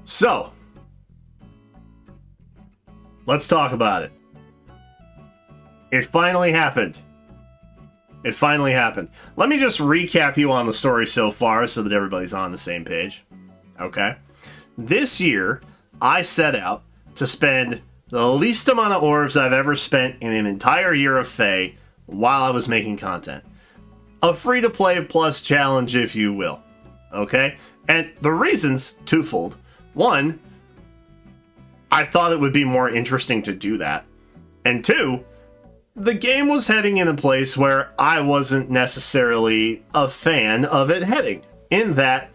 So, let's talk about it. It finally happened. It finally happened. Let me just recap you on the story so far so that everybody's on the same page. Okay? This year, I set out to spend the least amount of orbs I've ever spent in an entire year of Fae while I was making content. A free-to-play plus challenge, if you will. Okay? And the reason's twofold. One, I thought it would be more interesting to do that. And two, the game was heading in a place where I wasn't necessarily a fan of it heading. In that,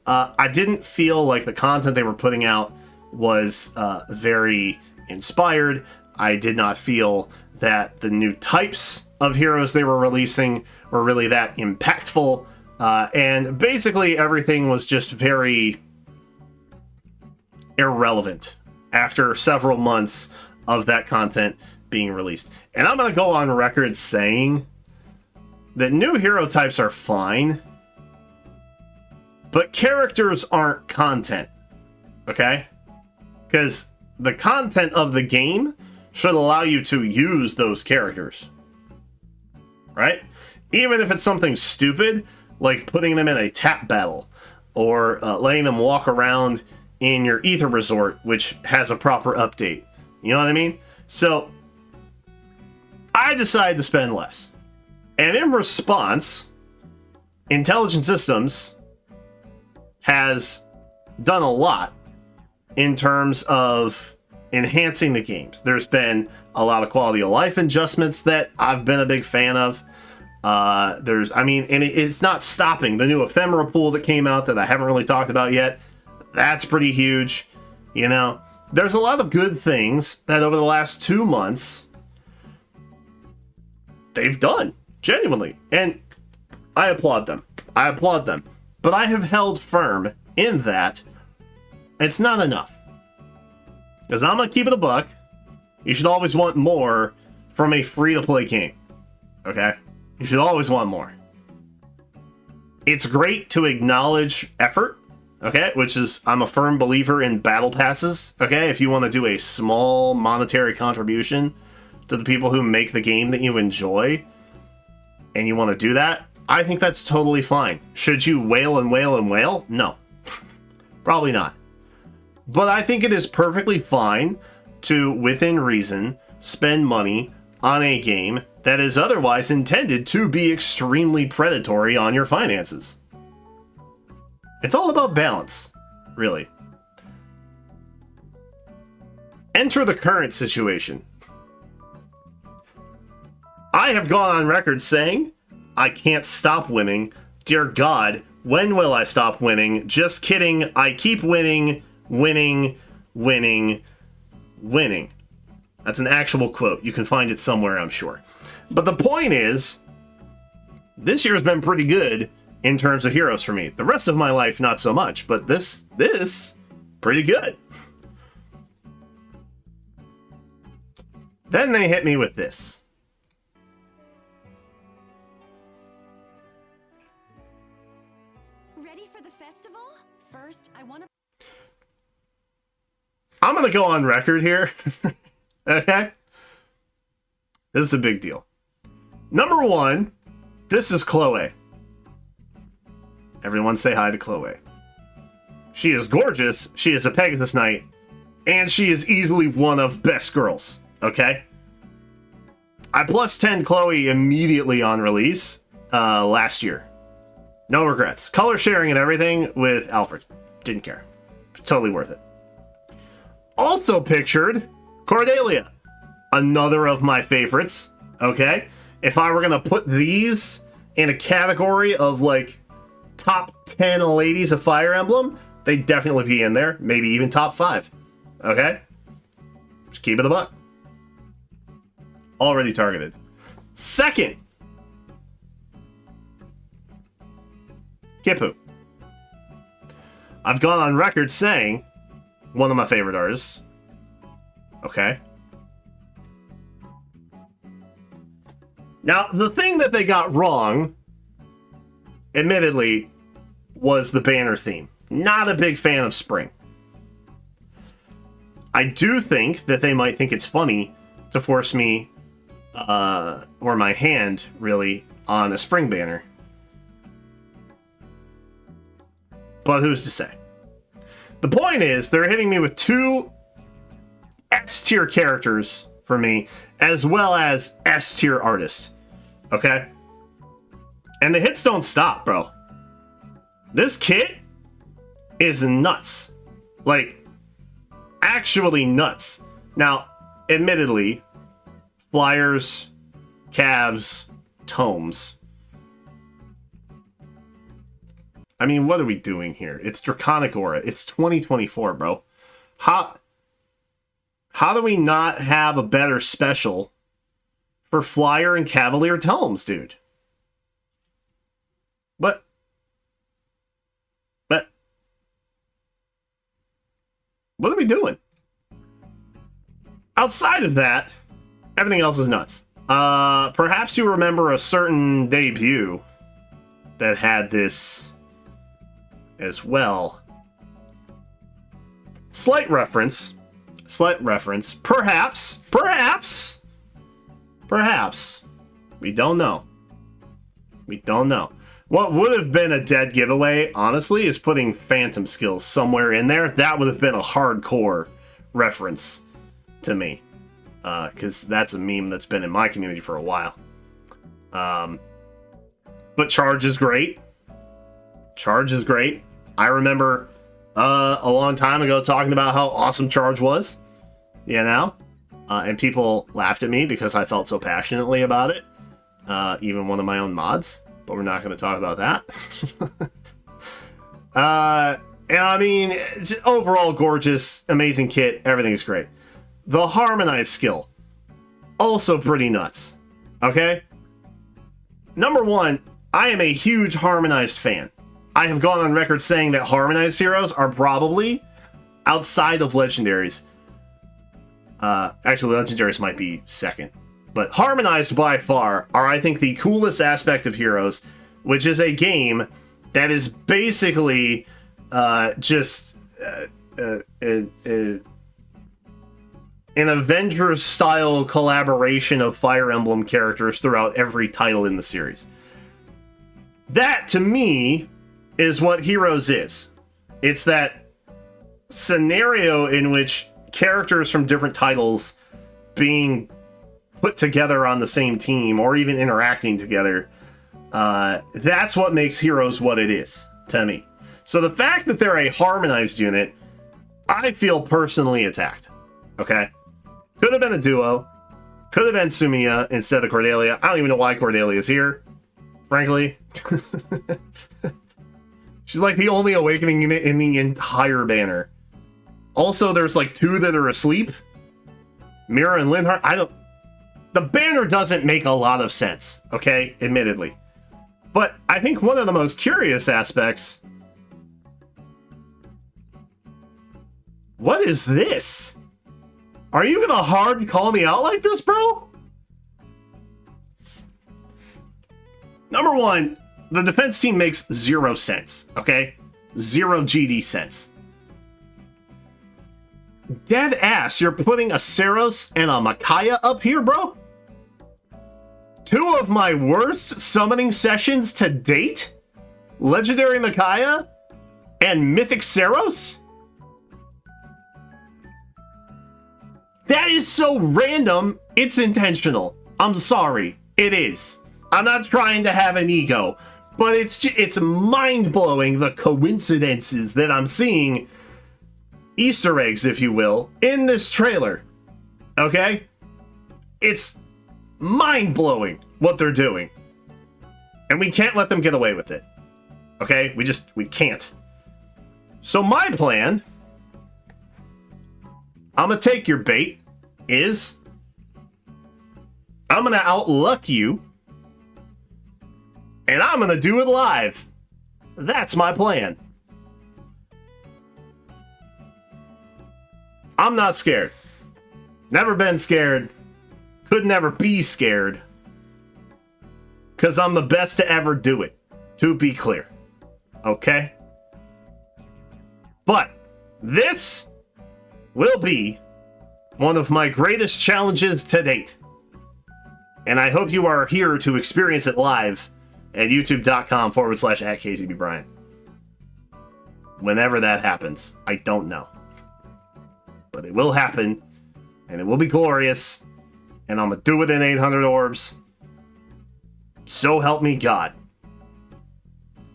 I didn't feel like the content they were putting out was very inspired. I did not feel that the new types of heroes they were releasing were really that impactful. And basically everything was just very irrelevant after several months of that content being released. And I'm going to go on record saying that new hero types are fine, but characters aren't content, okay? Because the content of the game should allow you to use those characters, right? Even if it's something stupid, like putting them in a tap battle, or letting them walk around in your Ether Resort, which has a proper update. You know what I mean? So, I decided to spend less. And in response, Intelligent Systems has done a lot in terms of enhancing the games. There's been a lot of quality of life adjustments that I've been a big fan of. It's not stopping. The new ephemera pool that came out that I haven't really talked about yet, that's pretty huge. You know, there's a lot of good things that over the last 2 months they've done, genuinely. And I applaud them. But I have held firm in that it's not enough. Because I'm going to keep it a buck. You should always want more from a free-to-play game. Okay? You should always want more. It's great to acknowledge effort, okay? Which is, I'm a firm believer in battle passes, okay? If you want to do a small monetary contribution to the people who make the game that you enjoy, and you want to do that, I think that's totally fine. Should you wail and wail and wail? No. Probably not. But I think it is perfectly fine to, within reason, spend money on a game that is otherwise intended to be extremely predatory on your finances. It's all about balance, really. Enter the current situation. I have gone on record saying, I can't stop winning. Dear God, when will I stop winning? Just kidding. I keep winning, winning, winning, winning. That's an actual quote. You can find it somewhere, I'm sure. But the point is, this year's been pretty good in terms of heroes for me. The rest of my life, not so much. But this, pretty good. Then they hit me with this. I'm going to go on record here. Okay? This is a big deal. Number one, this is Chloe. Everyone say hi to Chloe. She is gorgeous. She is a Pegasus Knight. And she is easily one of best girls. Okay? I plus 10 Chloe immediately on release last year. No regrets. Color sharing and everything with Alfred. Didn't care. Totally worth it. Also pictured, Cordelia. Another of my favorites, okay? If I were going to put these in a category of, like, top 10 ladies of Fire Emblem, they'd definitely be in there. Maybe even top 5, okay? Just keep it a buck. Already targeted. Second, Kippu. I've gone on record saying one of my favorite artists. Okay. Now, the thing that they got wrong, admittedly, was the banner theme. Not a big fan of spring. I do think that they might think it's funny to force me, or my hand, really, on a spring banner. But who's to say? The point is, they're hitting me with 2 S-tier characters for me, as well as S-tier artists. Okay? And the hits don't stop, bro. This kit is nuts. Like, actually nuts. Now, admittedly, flyers, calves, tomes. I mean, what are we doing here? It's Draconic Aura. It's 2024, bro. How do we not have a better special for Flyer and Cavalier tomes, dude? But what are we doing? Outside of that, everything else is nuts. Perhaps you remember a certain debut that had this as well. Slight reference. Perhaps. We don't know. What would have been a dead giveaway, honestly, is putting Phantom Skills somewhere in there. That would have been a hardcore reference to me. Because that's a meme that's been in my community for a while. But Charge is great. I remember a long time ago talking about how awesome Charge was. You know? And people laughed at me because I felt so passionately about it. Even one of my own mods. But we're not going to talk about that. And I mean, overall gorgeous, amazing kit. Everything's great. The Harmonize skill. Also pretty nuts. Okay? Number one, I am a huge Harmonized fan. I have gone on record saying that Harmonized heroes are probably, outside of Legendaries, actually Legendaries might be second, but Harmonized by far are, I think, the coolest aspect of Heroes, which is a game that is basically just an Avengers-style collaboration of Fire Emblem characters throughout every title in the series. That, to me, is what Heroes is. It's that scenario in which characters from different titles being put together on the same team, or even interacting together, that's what makes Heroes what it is, to me. So the fact that they're a Harmonized unit, I feel personally attacked. Okay? Could have been a duo. Could have been Sumiya instead of Cordelia. I don't even know why Cordelia's here, frankly. She's like the only awakening unit in the entire banner. Also, there's like 2 that are asleep. Mira and Linhardt. The banner doesn't make a lot of sense, okay? Admittedly. But I think one of the most curious aspects... What is this? Are you gonna hard call me out like this, bro? Number one, the defense team makes 0 sense, okay? 0 GD sense. Dead ass, you're putting a Saros and a Makaya up here, bro? 2 of my worst summoning sessions to date? Legendary Makaya and Mythic Saros? That is so random, it's intentional. I'm sorry, it is. I'm not trying to have an ego, but it's mind-blowing the coincidences that I'm seeing, Easter eggs, if you will, in this trailer. Okay? It's mind-blowing what they're doing. And we can't let them get away with it. Okay? We can't. So my plan, I'm gonna take your bait, is I'm gonna outluck you, and I'm gonna do it live. That's my plan. I'm not scared. Never been scared. Could never be scared. Because I'm the best to ever do it. To be clear. Okay? But this will be One of my greatest challenges to date. And I hope you are here to experience it live at youtube.com/@KZBBryant. Whenever that happens, I don't know. But it will happen, and it will be glorious, and I'm gonna do it in 800 orbs. So help me God.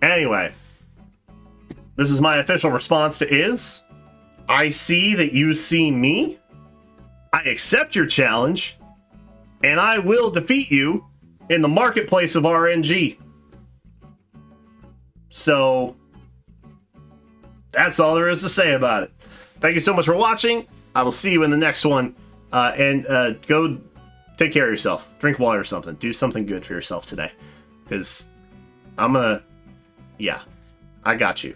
Anyway, this is my official response to Is. I see that you see me. I accept your challenge, and I will defeat you in the marketplace of RNG. So, that's all there is to say about it. Thank you so much for watching. I will see you in the next one. And go take care of yourself. Drink water or something. Do something good for yourself today. Because I'm gonna... Yeah, I got you.